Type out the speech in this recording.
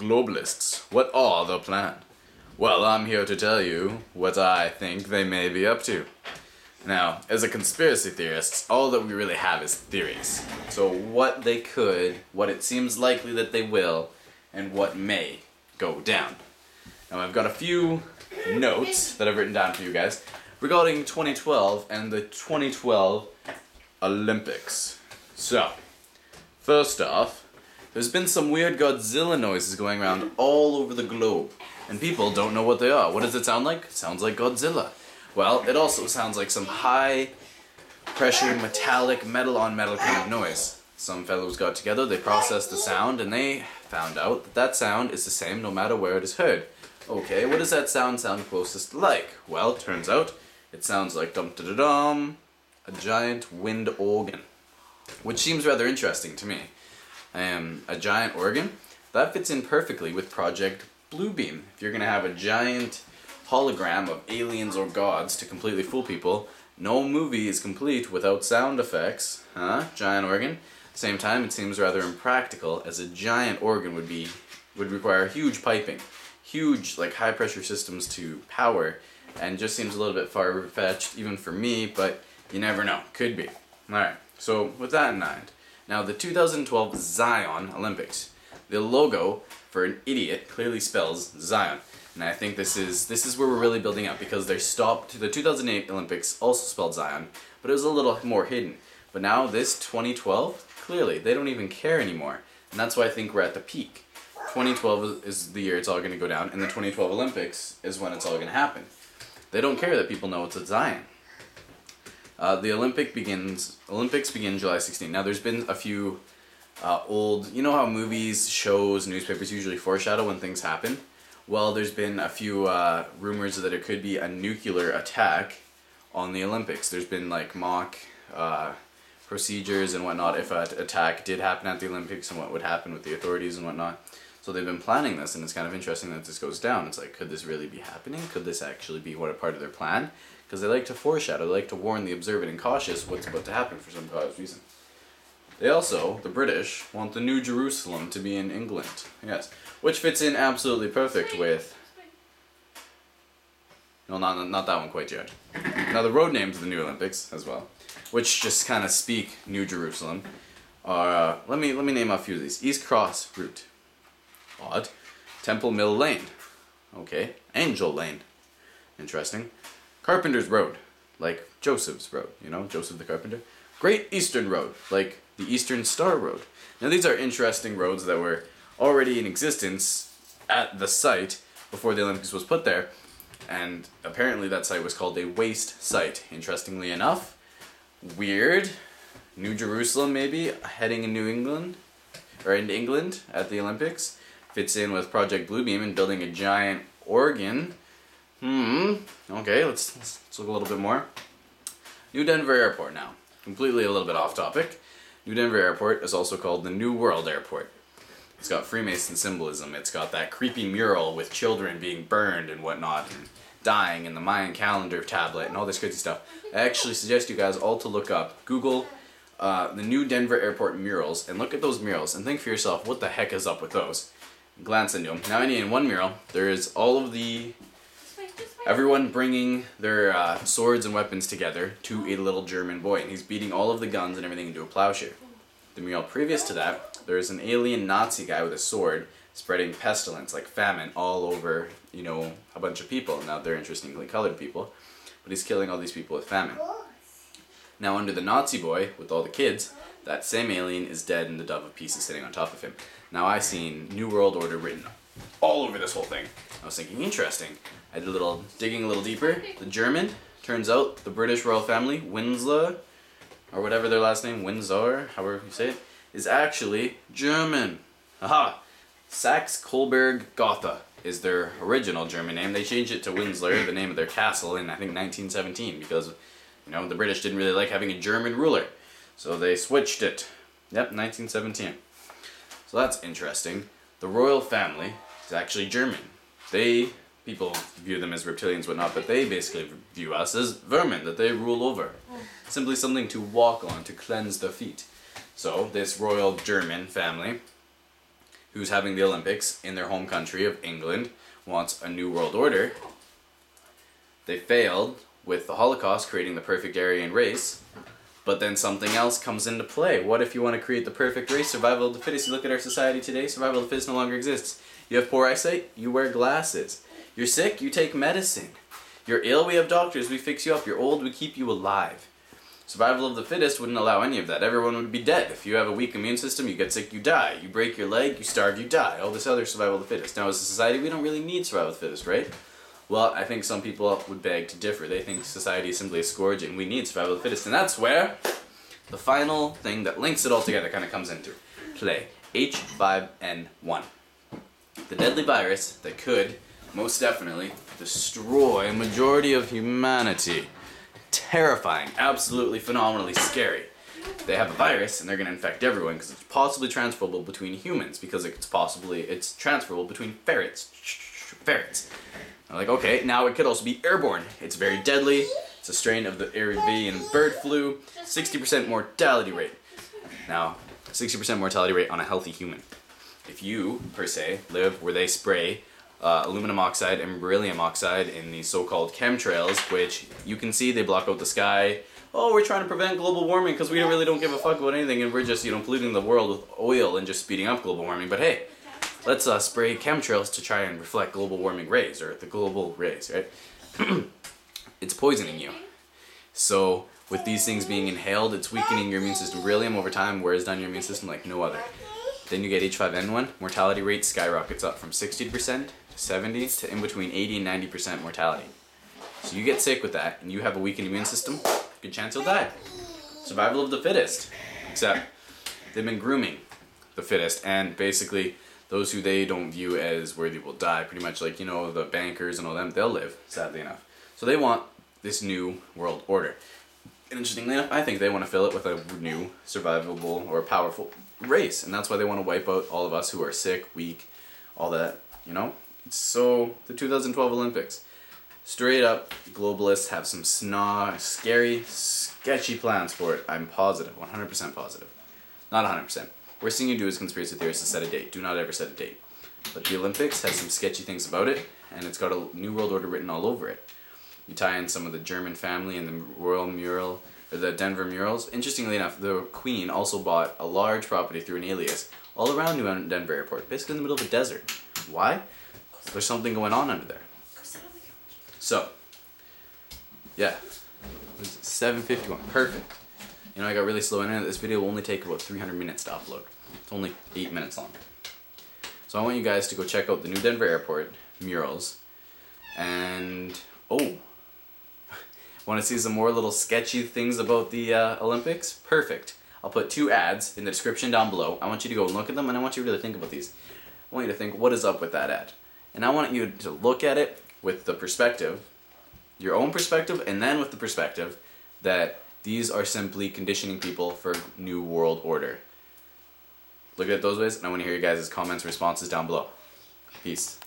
globalists. What are the plan? Well, I'm here to tell you what I think they may be up to. Now, as a conspiracy theorist, all that we really have is theories. So what they could, what it seems likely that they will, and what may go down. Now I've got a few notes that I've written down for you guys regarding 2012 and the 2012 Olympics. So, first off, there's been some weird Godzilla noises going around all over the globe, and people don't know what they are. What does it sound like? It sounds like Godzilla. Well, it also sounds like some high pressure metallic metal on metal kind of noise. Some fellows got together, they processed the sound, and they found out that that sound is the same no matter where it is heard. Okay, what does that sound closest like? Well, turns out it sounds like dum-da-da-dum, a giant wind organ, which seems rather interesting to me. A giant organ? That fits in perfectly with Project Bluebeam. If you're going to have a giant hologram of aliens or gods to completely fool people, no movie is complete without sound effects. Giant organ. Same time, it seems rather impractical, as a giant organ would require huge piping, huge high pressure systems to power, and just seems a little bit far-fetched even for me, but you never know. Could be. Alright, so with that in mind, now the 2012 Zion Olympics. The logo for an idiot clearly spells Zion. And I think this is where we're really building up, because they stopped. The 2008 Olympics also spelled Zion, but it was a little more hidden. But now this 2012, clearly they don't even care anymore, and that's why I think we're at the peak. 2012 is the year it's all going to go down, and the 2012 Olympics is when it's all going to happen. They don't care that people know it's at Zion. The Olympics begin July 16. Now there's been a few old, you know how movies, shows, newspapers usually foreshadow when things happen? Well, there's been a few rumors that it could be a nuclear attack on the Olympics. There's been mock procedures and whatnot if an attack did happen at the Olympics, and what would happen with the authorities and whatnot. So they've been planning this, and it's kind of interesting that this goes down. It's could this really be happening? Could this actually be a part of their plan? Because they like to foreshadow, they like to warn the observant and cautious what's about to happen for some cause reason. They also, the British, want the New Jerusalem to be in England. Yes. Which fits in absolutely perfect with... No, not that one quite yet. Now the road names of the new Olympics as well, which just kind of speak New Jerusalem, are, let me name a few of these. East Cross Route. Odd. Temple Mill Lane. Okay. Angel Lane. Interesting. Carpenter's Road. Like Joseph's Road, Joseph the Carpenter. Great Eastern Road. Like the Eastern Star Road. Now these are interesting roads that were already in existence at the site before the Olympics was put there, and apparently that site was called a waste site. Interestingly enough, weird, New Jerusalem maybe, heading in New England, or into England at the Olympics, fits in with Project Bluebeam and building a giant organ. Okay, let's look a little bit more. New Denver Airport now, completely a little bit off topic. New Denver Airport is also called the New World Airport. It's got Freemason symbolism. It's got that creepy mural with children being burned and whatnot, and dying, and the Mayan calendar tablet, and all this crazy stuff. I actually suggest you guys all to look up, Google the New Denver Airport murals, and look at those murals, and think for yourself, what the heck is up with those? Glance into them. Now in one mural, there is all of everyone bringing their swords and weapons together to a little German boy, and he's beating all of the guns and everything into a plowshare. The mural previous to that, there's an alien Nazi guy with a sword spreading pestilence, like famine, all over, a bunch of people. Now they're interestingly colored people, but he's killing all these people with famine. Now under the Nazi boy, with all the kids, that same alien is dead and the dove of peace is sitting on top of him. Now I seen New World Order written all over this whole thing. I was thinking, interesting. I did digging a little deeper. The German, turns out the British royal family, Windsor, or whatever their last name, Windsor, however you say it, is actually German. Aha! Saxe-Coburg-Gotha is their original German name. They changed it to Windsor, the name of their castle, in I think 1917, because the British didn't really like having a German ruler. So they switched it. Yep, 1917. So that's interesting. The royal family is actually German. People view them as reptilians, whatnot, but they basically view us as vermin that they rule over. Simply something to walk on, to cleanse their feet. So this royal German family who's having the Olympics in their home country of England, wants a new world order. They failed with the Holocaust, creating the perfect Aryan race. But then something else comes into play. What if you want to create the perfect race? Survival of the fittest. You look at our society today, survival of the fittest no longer exists. You have poor eyesight, you wear glasses. You're sick, you take medicine. You're ill, we have doctors, we fix you up. You're old, we keep you alive. Survival of the fittest wouldn't allow any of that. Everyone would be dead. If you have a weak immune system, you get sick, you die. You break your leg, you starve, you die. All this other survival of the fittest. Now as a society, we don't really need survival of the fittest, right? Well, I think some people would beg to differ. They think society is simply a scourge and we need survival of the fittest. And that's where the final thing that links it all together kind of comes into play. H5N1. The deadly virus that could, most definitely, destroy a majority of humanity. Terrifying, absolutely phenomenally scary. They have a virus and they're going to infect everyone because it's possibly transferable between humans, because it's transferable between ferrets. I'm like, okay, now it could also be airborne. It's very deadly. It's a strain of the avian bird flu. 60% mortality rate. Now, 60% mortality rate on a healthy human. If you, per se, live where they spray aluminum oxide and beryllium oxide in these so-called chemtrails, which you can see they block out the sky. Oh, we're trying to prevent global warming because we really don't give a fuck about anything and we're just, polluting the world with oil and just speeding up global warming. But hey, let's spray chemtrails to try and reflect global warming rays, or the global rays, right? It's poisoning you. So with these things being inhaled, it's weakening your immune system. Beryllium over time wears down your immune system like no other. Then you get H5N1, mortality rate skyrockets up from 60% to 70 to in between 80 and 90% mortality. So you get sick with that and you have a weakened immune system, good chance you'll die. Survival of the fittest. Except they've been grooming the fittest, and basically those who they don't view as worthy will die. Pretty much like, the bankers and all them, they'll live, sadly enough. So they want this new world order. And interestingly enough, I think they want to fill it with a new, survivable, or powerful race. And that's why they want to wipe out all of us who are sick, weak, all that, So, the 2012 Olympics. Straight up, globalists have some scary, sketchy plans for it. I'm positive, 100% positive. Not 100%. Worst thing you do as conspiracy theorists is set a date. Do not ever set a date. But the Olympics has some sketchy things about it, and it's got a new world order written all over it. You tie in some of the German family and the Royal Mural, or the Denver murals. Interestingly enough, the Queen also bought a large property through an alias all around New Denver Airport, basically in the middle of a desert. Why? There's something going on under there. So, yeah, it's 7:51, perfect. I got really slow internet. This video will only take about 300 minutes to upload. It's only 8 minutes long. So I want you guys to go check out the New Denver Airport murals, and want to see some more little sketchy things about the Olympics? Perfect. I'll put 2 ads in the description down below. I want you to go and look at them, and I want you to really think about these. I want you to think, what is up with that ad? And I want you to look at it with the perspective, your own perspective, and then with the perspective that these are simply conditioning people for new world order. Look at it those ways, and I want to hear you guys' comments and responses down below. Peace.